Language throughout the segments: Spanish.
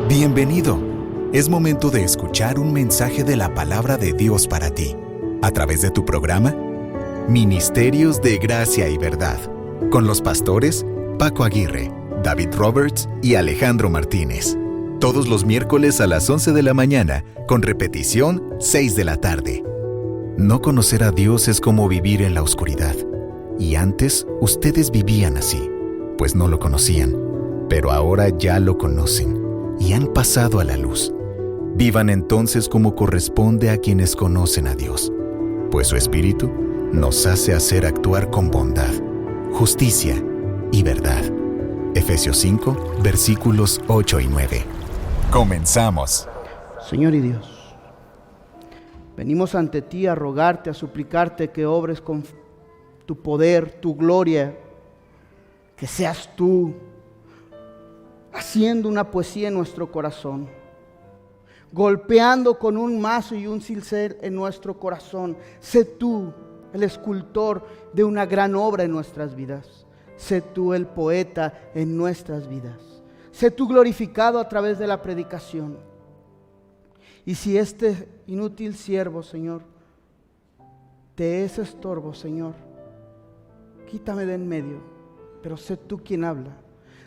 Bienvenido. Es momento de escuchar un mensaje de la palabra de Dios para ti, a través de tu programa Ministerios de Gracia y Verdad, con los pastores Paco Aguirre, David Roberts y Alejandro Martínez. Todos los miércoles a las 11 de la mañana, con repetición 6 de la tarde. No conocer a Dios es como vivir en la oscuridad. Y antes ustedes vivían así, pues no lo conocían, pero ahora ya lo conocen y han pasado a la luz. Vivan entonces como corresponde a quienes conocen a Dios, pues su Espíritu nos hace hacer actuar con bondad, justicia y verdad. Efesios 5, versículos 8 y 9. Comenzamos. Señor y Dios, venimos ante ti a rogarte, a suplicarte que obres con tu poder, tu gloria, que seas tú haciendo una poesía en nuestro corazón, golpeando con un mazo y un cincel en nuestro corazón. Sé tú el escultor de una gran obra en nuestras vidas. Sé tú el poeta en nuestras vidas. Sé tú glorificado a través de la predicación. Y si este inútil siervo, Señor, te es estorbo, Señor, quítame de en medio, pero sé tú quien habla.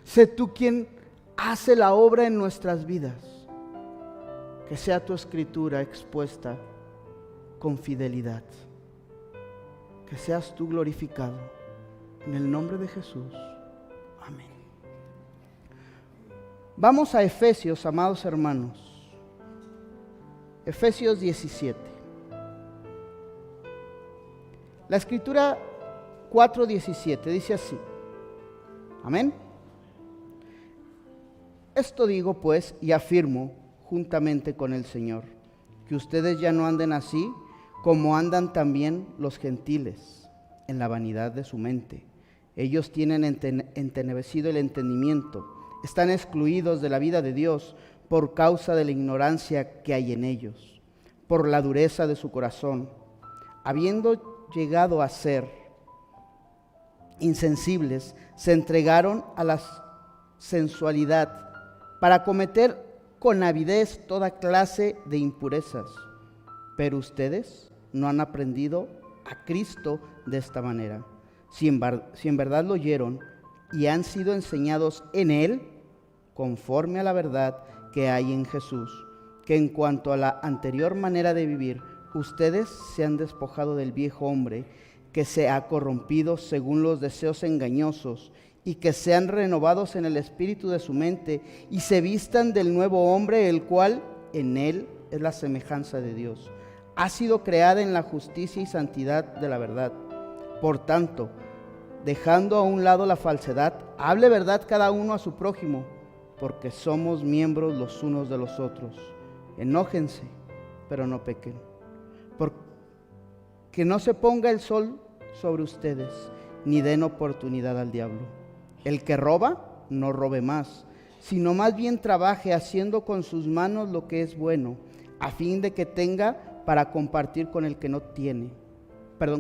Sé tú quien hace la obra en nuestras vidas. Que sea tu escritura expuesta con fidelidad. Que seas tú glorificado. En el nombre de Jesús. Amén. Vamos a Efesios, amados hermanos. Efesios 17. La escritura 4:17 dice así. Amén. Esto digo pues y afirmo juntamente con el Señor, que ustedes ya no anden así como andan también los gentiles, en la vanidad de su mente. Ellos tienen entenebrecido el entendimiento, están excluidos de la vida de Dios por causa de la ignorancia que hay en ellos, por la dureza de su corazón, habiendo llegado a ser insensibles, se entregaron a la sensualidad para cometer con avidez toda clase de impurezas. Pero ustedes no han aprendido a Cristo de esta manera. Si en verdad lo oyeron y han sido enseñados en Él, conforme a la verdad que hay en Jesús, que en cuanto a la anterior manera de vivir, ustedes se han despojado del viejo hombre que se ha corrompido según los deseos engañosos, y que sean renovados en el espíritu de su mente y se vistan del nuevo hombre, el cual en él es la semejanza de Dios. Ha sido creada en la justicia y santidad de la verdad. Por tanto, dejando a un lado la falsedad, hable verdad cada uno a su prójimo, porque somos miembros los unos de los otros. Enójense, pero no pequen. Porque no se ponga el sol sobre ustedes, ni den oportunidad al diablo. El que roba, no robe más, sino más bien trabaje haciendo con sus manos lo que es bueno, a fin de que tenga para compartir con el que no tiene,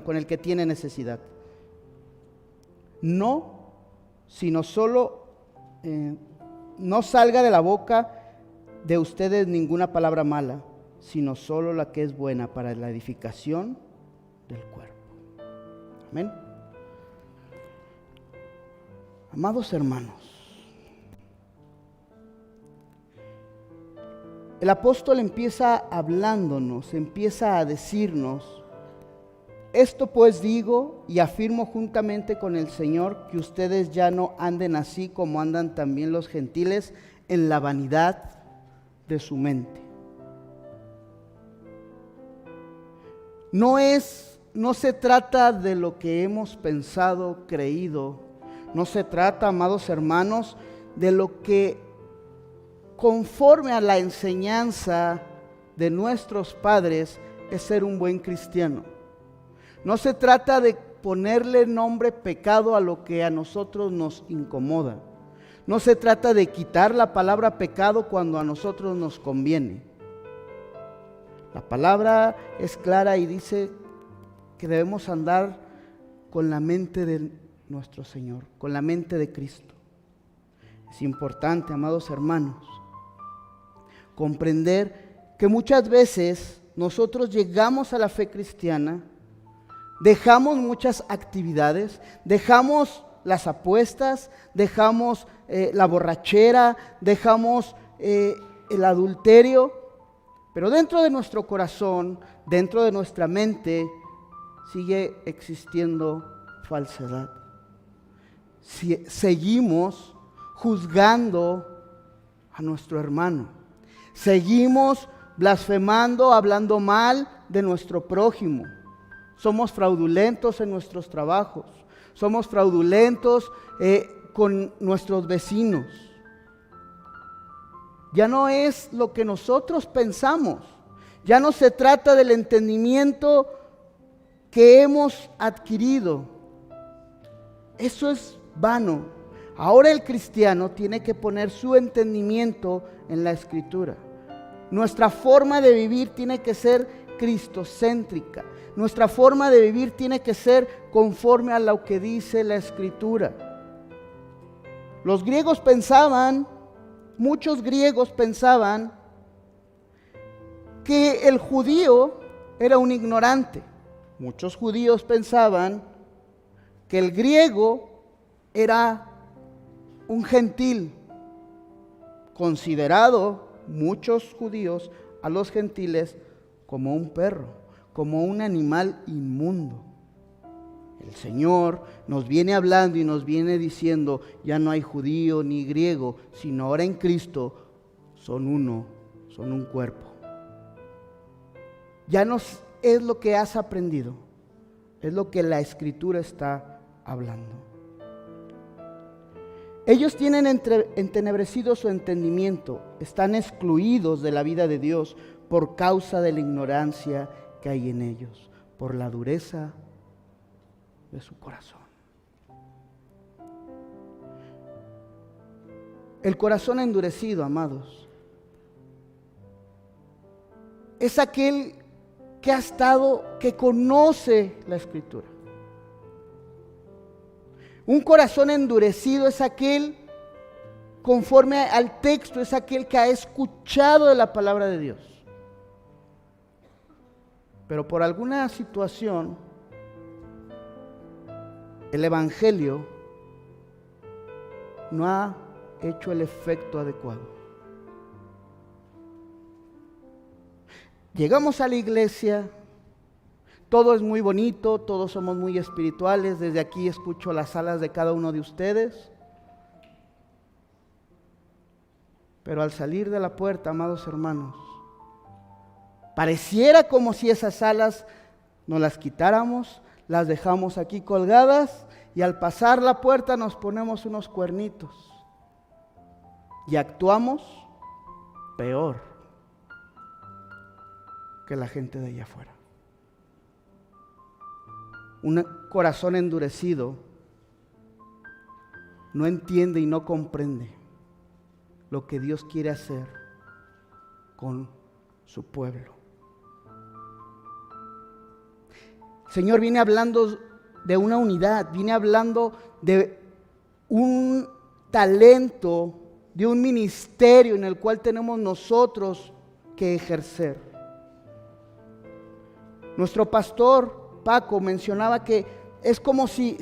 con el que tiene necesidad. No, sino solo no salga de la boca de ustedes ninguna palabra mala, sino solo la que es buena para la edificación del cuerpo. Amén. Amados hermanos, el apóstol empieza hablándonos, empieza a decirnos: esto pues digo y afirmo juntamente con el Señor, que ustedes ya no anden así como andan también los gentiles, en la vanidad de su mente. No se trata de lo que hemos pensado, creído. No se trata, amados hermanos, de lo que conforme a la enseñanza de nuestros padres es ser un buen cristiano. No se trata de ponerle nombre pecado a lo que a nosotros nos incomoda. No se trata de quitar la palabra pecado cuando a nosotros nos conviene. La palabra es clara y dice que debemos andar con la mente de nuestro Señor, con la mente de Cristo. Es importante, amados hermanos, comprender que muchas veces nosotros llegamos a la fe cristiana, dejamos muchas actividades, dejamos las apuestas, dejamos la borrachera, dejamos el adulterio, pero dentro de nuestro corazón, dentro de nuestra mente, sigue existiendo falsedad. Seguimos juzgando a nuestro hermano. Seguimos blasfemando, hablando mal de nuestro prójimo. Somos fraudulentos en nuestros trabajos. Somos fraudulentos con nuestros vecinos. Ya no es lo que nosotros pensamos. Ya no se trata del entendimiento que hemos adquirido. Eso es vano. Ahora el cristiano tiene que poner su entendimiento en la Escritura. Nuestra forma de vivir tiene que ser cristocéntrica. Nuestra forma de vivir tiene que ser conforme a lo que dice la Escritura. Los griegos pensaban, muchos griegos pensaban que el judío era un ignorante. Muchos judíos pensaban que el griego era un gentil, considerado muchos judíos a los gentiles como un perro, como un animal inmundo. El Señor nos viene hablando y nos viene diciendo, ya no hay judío ni griego, sino ahora en Cristo son uno, son un cuerpo. Ya no es lo que has aprendido, es lo que la Escritura está hablando. Ellos tienen entenebrecido su entendimiento, están excluidos de la vida de Dios por causa de la ignorancia que hay en ellos, por la dureza de su corazón. El corazón endurecido, amados, es aquel que conoce la Escritura. Un corazón endurecido es aquel, conforme al texto, es aquel que ha escuchado de la palabra de Dios. Pero por alguna situación, el Evangelio no ha hecho el efecto adecuado. Llegamos a la iglesia, todo es muy bonito, todos somos muy espirituales, desde aquí escucho las alas de cada uno de ustedes. Pero al salir de la puerta, amados hermanos, pareciera como si esas alas nos las quitáramos, las dejamos aquí colgadas y al pasar la puerta nos ponemos unos cuernitos y actuamos peor que la gente de allá afuera. Un corazón endurecido no entiende y no comprende lo que Dios quiere hacer con su pueblo. El Señor viene hablando de una unidad, viene hablando de un talento, de un ministerio en el cual tenemos nosotros que ejercer. Nuestro pastor Paco mencionaba que es como si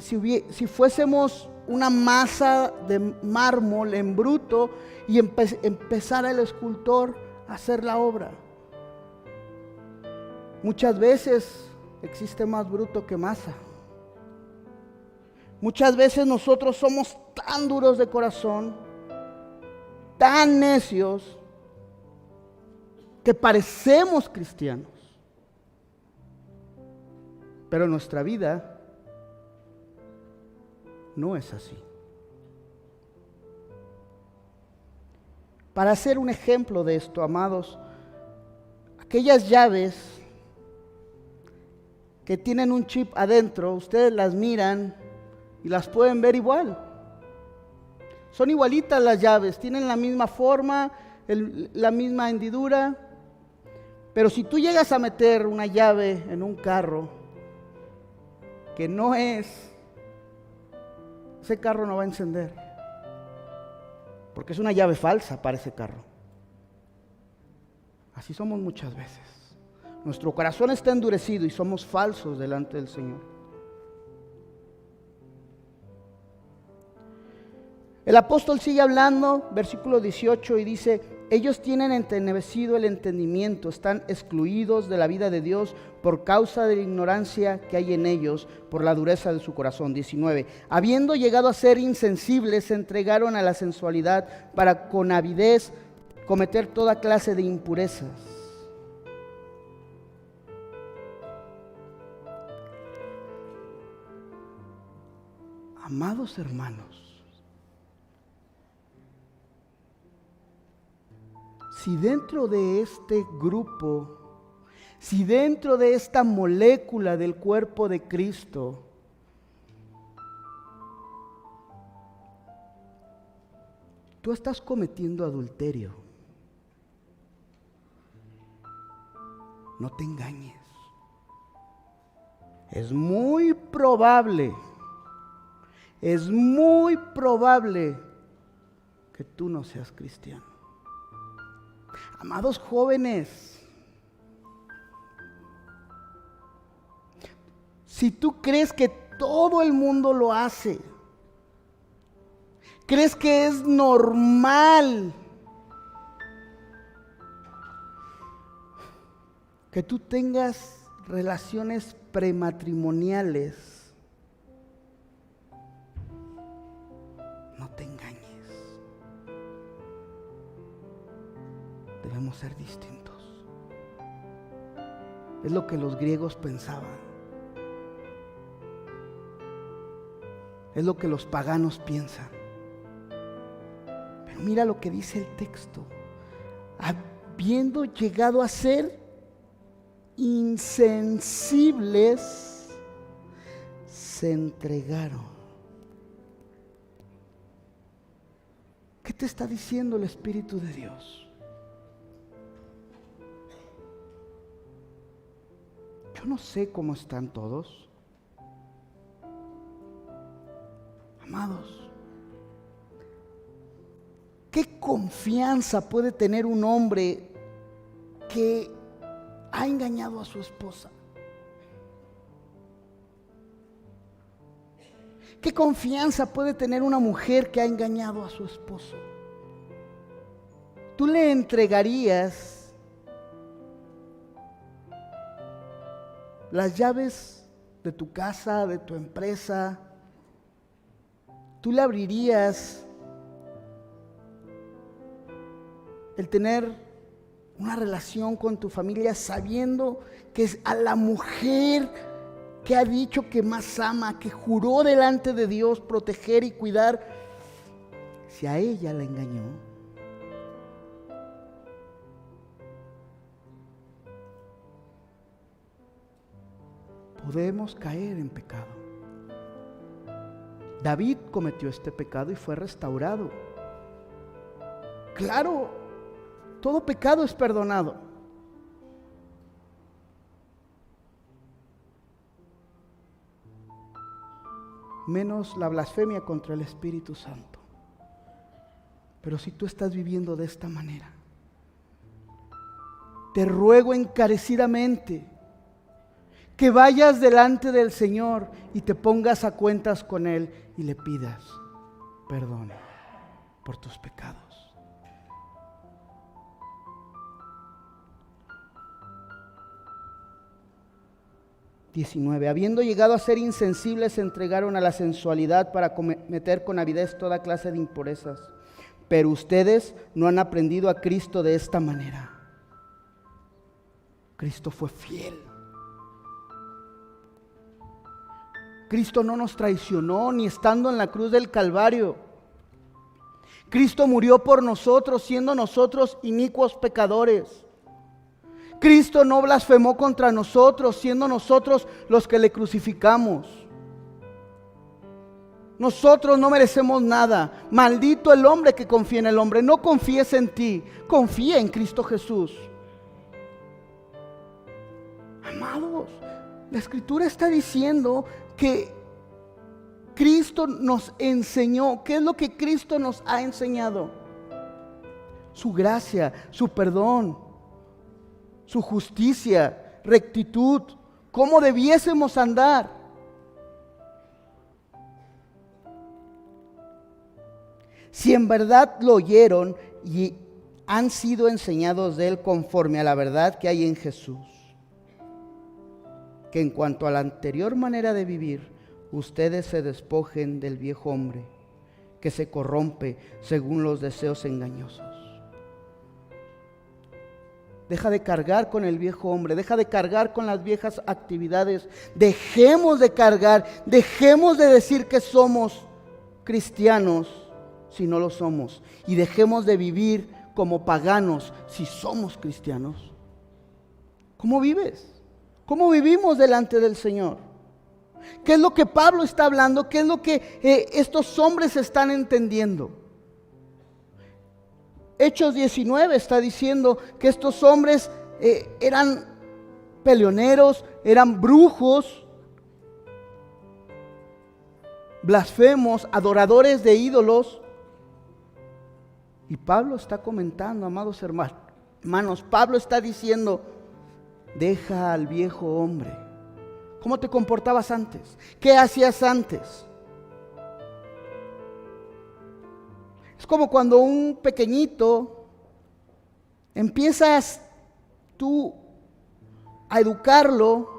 fuésemos una masa de mármol en bruto y empezara el escultor a hacer la obra. Muchas veces existe más bruto que masa. Muchas veces nosotros somos tan duros de corazón, tan necios, que parecemos cristianos. Pero nuestra vida no es así. Para hacer un ejemplo de esto, amados, aquellas llaves que tienen un chip adentro, ustedes las miran y las pueden ver igual. Son igualitas las llaves, tienen la misma forma, la misma hendidura. Pero si tú llegas a meter una llave en un carro que no es, ese carro no va a encender, porque es una llave falsa para ese carro. Así somos muchas veces. Nuestro corazón está endurecido y somos falsos delante del Señor. El apóstol sigue hablando, versículo 18, y dice: ellos tienen entenebrecido el entendimiento, están excluidos de la vida de Dios por causa de la ignorancia que hay en ellos, por la dureza de su corazón. 19. Habiendo llegado a ser insensibles, se entregaron a la sensualidad para con avidez cometer toda clase de impurezas. Amados hermanos, si dentro de este grupo, si dentro de esta molécula del cuerpo de Cristo, tú estás cometiendo adulterio, no te engañes. Es muy probable que tú no seas cristiano. Amados jóvenes, si tú crees que todo el mundo lo hace, crees que es normal que tú tengas relaciones prematrimoniales, no te engañes. Debemos ser distintos. Es lo que los griegos pensaban. Es lo que los paganos piensan. Pero mira lo que dice el texto. Habiendo llegado a ser insensibles, se entregaron. ¿Qué te está diciendo el Espíritu de Dios? Yo no sé cómo están todos. Amados, ¿qué confianza puede tener un hombre que ha engañado a su esposa? ¿Qué confianza puede tener una mujer que ha engañado a su esposo? ¿Tú le entregarías las llaves de tu casa, de tu empresa? ¿Tú le abrirías el tener una relación con tu familia sabiendo que es a la mujer que ha dicho que más ama, que juró delante de Dios proteger y cuidar, si a ella la engañó? Podemos caer en pecado. David cometió este pecado y fue restaurado. Claro, todo pecado es perdonado. Menos la blasfemia contra el Espíritu Santo. Pero si tú estás viviendo de esta manera, te ruego encarecidamente que vayas delante del Señor y te pongas a cuentas con Él y le pidas perdón por tus pecados. Habiendo llegado a ser insensibles, se entregaron a la sensualidad para cometer con avidez toda clase de impurezas. Pero ustedes no han aprendido a Cristo de esta manera. Cristo fue fiel. Cristo no nos traicionó ni estando en la cruz del Calvario. Cristo murió por nosotros, siendo nosotros inicuos pecadores. Cristo no blasfemó contra nosotros, siendo nosotros los que le crucificamos. Nosotros no merecemos nada. Maldito el hombre que confía en el hombre. No confíes en ti, confía en Cristo Jesús. Amados, la Escritura está diciendo que Cristo nos enseñó. ¿Qué es lo que Cristo nos ha enseñado? Su gracia, su perdón, su justicia, rectitud, cómo debiésemos andar. Si en verdad lo oyeron y han sido enseñados de Él conforme a la verdad que hay en Jesús, que en cuanto a la anterior manera de vivir, ustedes se despojen del viejo hombre, que se corrompe según los deseos engañosos. Deja de cargar con el viejo hombre, deja de cargar con las viejas actividades. Dejemos de cargar, dejemos de decir que somos cristianos si no lo somos, y dejemos de vivir como paganos si somos cristianos. ¿Cómo vives? ¿Cómo vivimos delante del Señor? ¿Qué es lo que Pablo está hablando? ¿Qué es lo que estos hombres están entendiendo? Hechos 19 está diciendo que estos hombres eran peleoneros, eran brujos, blasfemos, adoradores de ídolos. Y Pablo está comentando, amados hermanos, Pablo está diciendo: deja al viejo hombre. ¿Cómo te comportabas antes? ¿Qué hacías antes? Es como cuando un pequeñito empiezas tú a educarlo.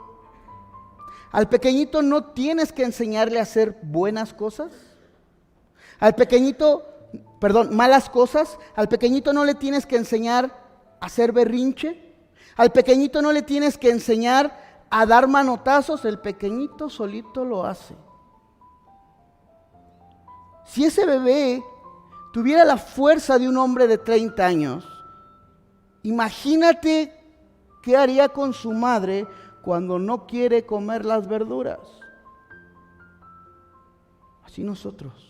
Al pequeñito no tienes que enseñarle a hacer buenas cosas. Malas cosas. Al pequeñito no le tienes que enseñar a hacer berrinche. Al pequeñito no le tienes que enseñar a dar manotazos. El pequeñito solito lo hace. Si ese bebé tuviera la fuerza de un hombre de 30 años, imagínate qué haría con su madre cuando no quiere comer las verduras. Así nosotros.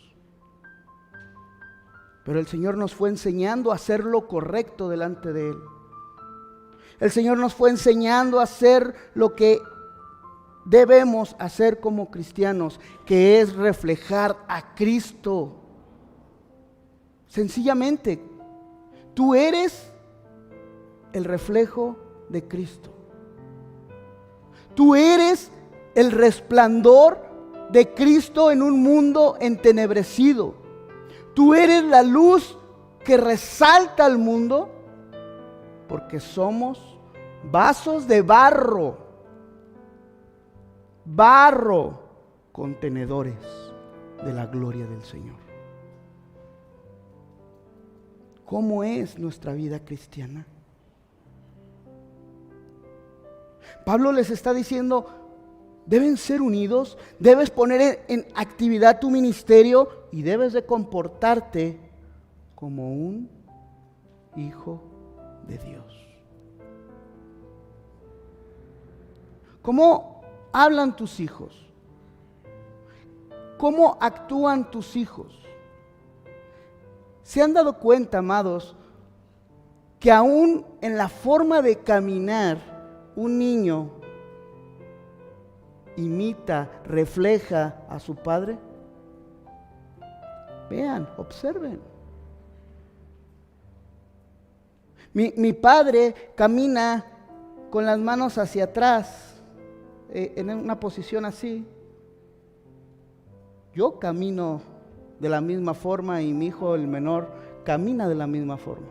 Pero el Señor nos fue enseñando a hacer lo correcto delante de Él. El Señor nos fue enseñando a hacer lo que debemos hacer como cristianos, que es reflejar a Cristo. Sencillamente, tú eres el reflejo de Cristo. Tú eres el resplandor de Cristo en un mundo entenebrecido. Tú eres la luz que resalta al mundo, porque somos vasos de barro, contenedores de la gloria del Señor. ¿Cómo es nuestra vida cristiana? Pablo les está diciendo: deben ser unidos, debes poner en actividad tu ministerio y debes de comportarte como un hijo de Dios. ¿Cómo hablan tus hijos? ¿Cómo actúan tus hijos? ¿Se han dado cuenta, amados, que aún en la forma de caminar, un niño imita, refleja a su padre? Vean, observen. Mi padre camina con las manos hacia atrás, en una posición así. Yo camino de la misma forma y mi hijo, el menor, camina de la misma forma.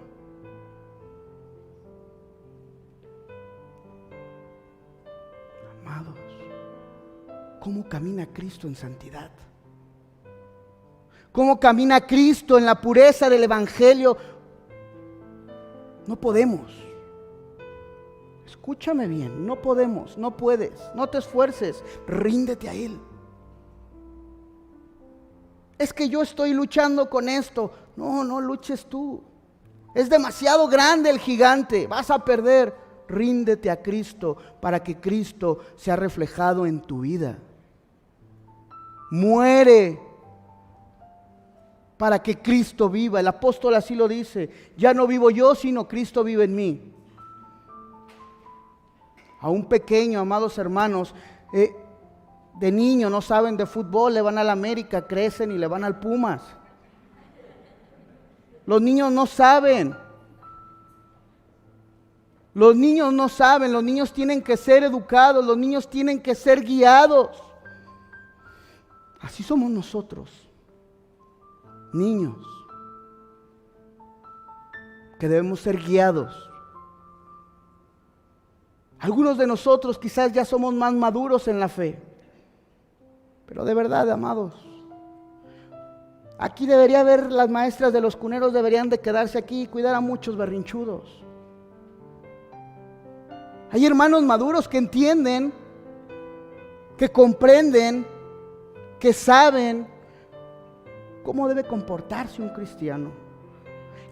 Amados, ¿cómo camina Cristo en santidad? ¿Cómo camina Cristo en la pureza del Evangelio? No podemos. Escúchame bien, no podemos, no puedes, no te esfuerces, ríndete a Él. Es que yo estoy luchando con esto. No, no luches tú. Es demasiado grande el gigante, vas a perder. Ríndete a Cristo para que Cristo sea reflejado en tu vida. Muere para que Cristo viva. El apóstol así lo dice: ya no vivo yo, sino Cristo vive en mí. A un pequeño, amados hermanos, de niño no saben de fútbol, le van a la América, crecen y le van al Pumas. Los niños no saben. Los niños no saben, los niños tienen que ser educados, los niños tienen que ser guiados. Así somos nosotros, niños, que debemos ser guiados. Algunos de nosotros quizás ya somos más maduros en la fe, pero de verdad, amados, aquí debería haber, las maestras de los cuneros deberían de quedarse aquí y cuidar a muchos berrinchudos. Hay hermanos maduros que entienden, que comprenden, que saben cómo debe comportarse un cristiano,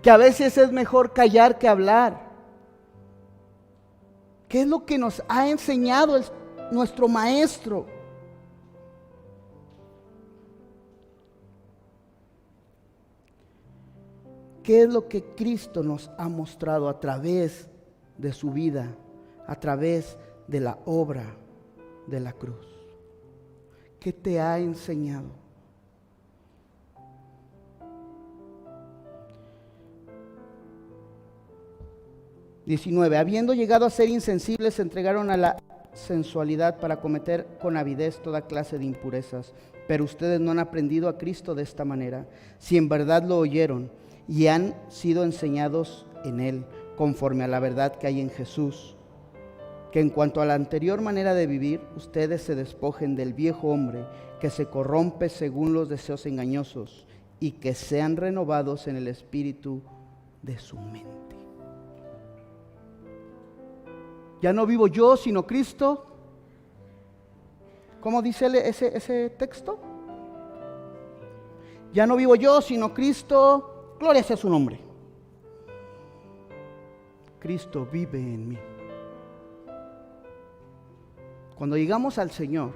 que a veces es mejor callar que hablar. ¿Qué es lo que nos ha enseñado nuestro maestro? ¿Qué es lo que Cristo nos ha mostrado a través de su vida, a través de la obra de la cruz? ¿Qué te ha enseñado? (19) Habiendo llegado a ser insensibles, se entregaron a la sensualidad para cometer con avidez toda clase de impurezas. Pero ustedes no han aprendido a Cristo de esta manera, si en verdad lo oyeron y han sido enseñados en Él, conforme a la verdad que hay en Jesús. Que en cuanto a la anterior manera de vivir, ustedes se despojen del viejo hombre que se corrompe según los deseos engañosos, y que sean renovados en el espíritu de su mente. Ya no vivo yo, sino Cristo. ¿Cómo dice ese texto? Ya no vivo yo, sino Cristo. Gloria sea su nombre. Cristo vive en mí. Cuando llegamos al Señor,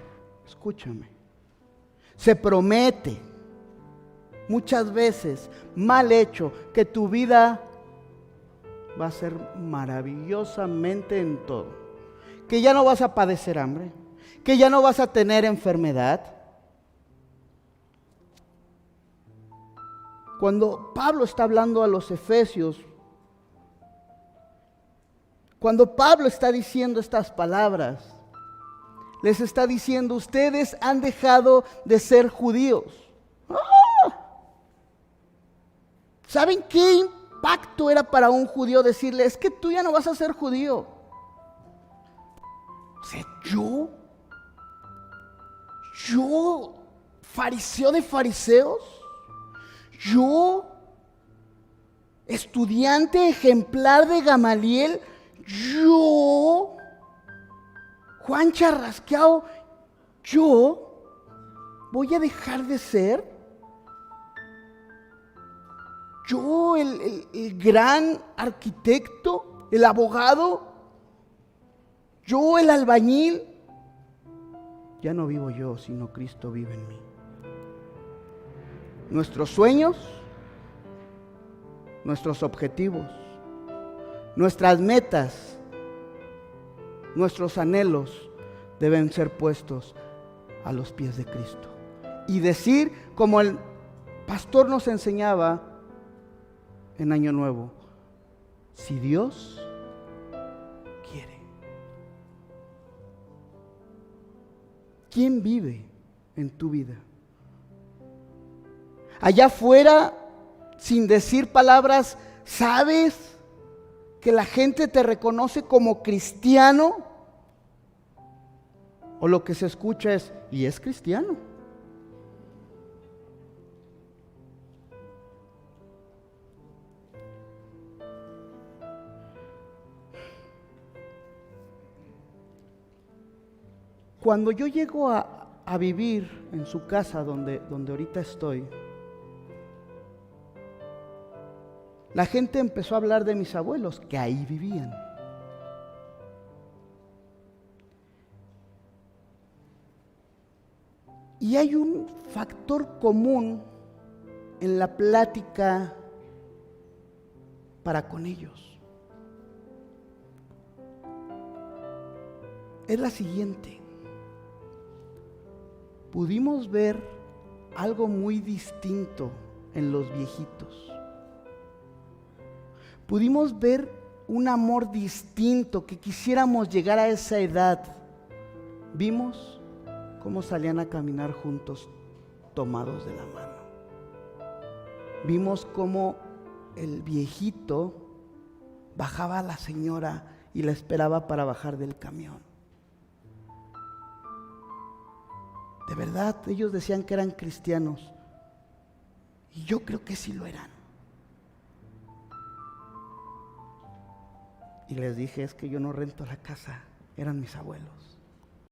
escúchame, se promete muchas veces, mal hecho, que tu vida va a ser maravillosamente en todo. Que ya no vas a padecer hambre, que ya no vas a tener enfermedad. Cuando Pablo está hablando a los efesios, cuando Pablo está diciendo estas palabras, les está diciendo: ustedes han dejado de ser judíos. ¿Saben qué impacto era para un judío decirle: es que tú ya no vas a ser judío? O sea, yo, fariseo de fariseos, yo, estudiante ejemplar de Gamaliel, yo, Juan Charrasqueado, yo voy a dejar de ser. Yo, el gran arquitecto, el abogado, yo, el albañil, ya no vivo yo, sino Cristo vive en mí. Nuestros sueños, nuestros objetivos, nuestras metas, nuestros anhelos deben ser puestos a los pies de Cristo. Y decir, como el pastor nos enseñaba en Año Nuevo: si Dios quiere. ¿Quién vive en tu vida? Allá afuera, sin decir palabras, ¿sabes que la gente te reconoce como cristiano? O lo que se escucha es: y es cristiano. Cuando yo llego a vivir en su casa donde ahorita estoy, la gente empezó a hablar de mis abuelos, que ahí vivían. Y hay un factor común en la plática para con ellos. Es la siguiente: pudimos ver algo muy distinto en los viejitos. Pudimos ver un amor distinto, que quisiéramos llegar a esa edad. Vimos cómo salían a caminar juntos, tomados de la mano. Vimos cómo el viejito bajaba a la señora y la esperaba para bajar del camión. De verdad, ellos decían que eran cristianos. Y yo creo que sí lo eran. Y les dije, es que yo no rento la casa, eran mis abuelos.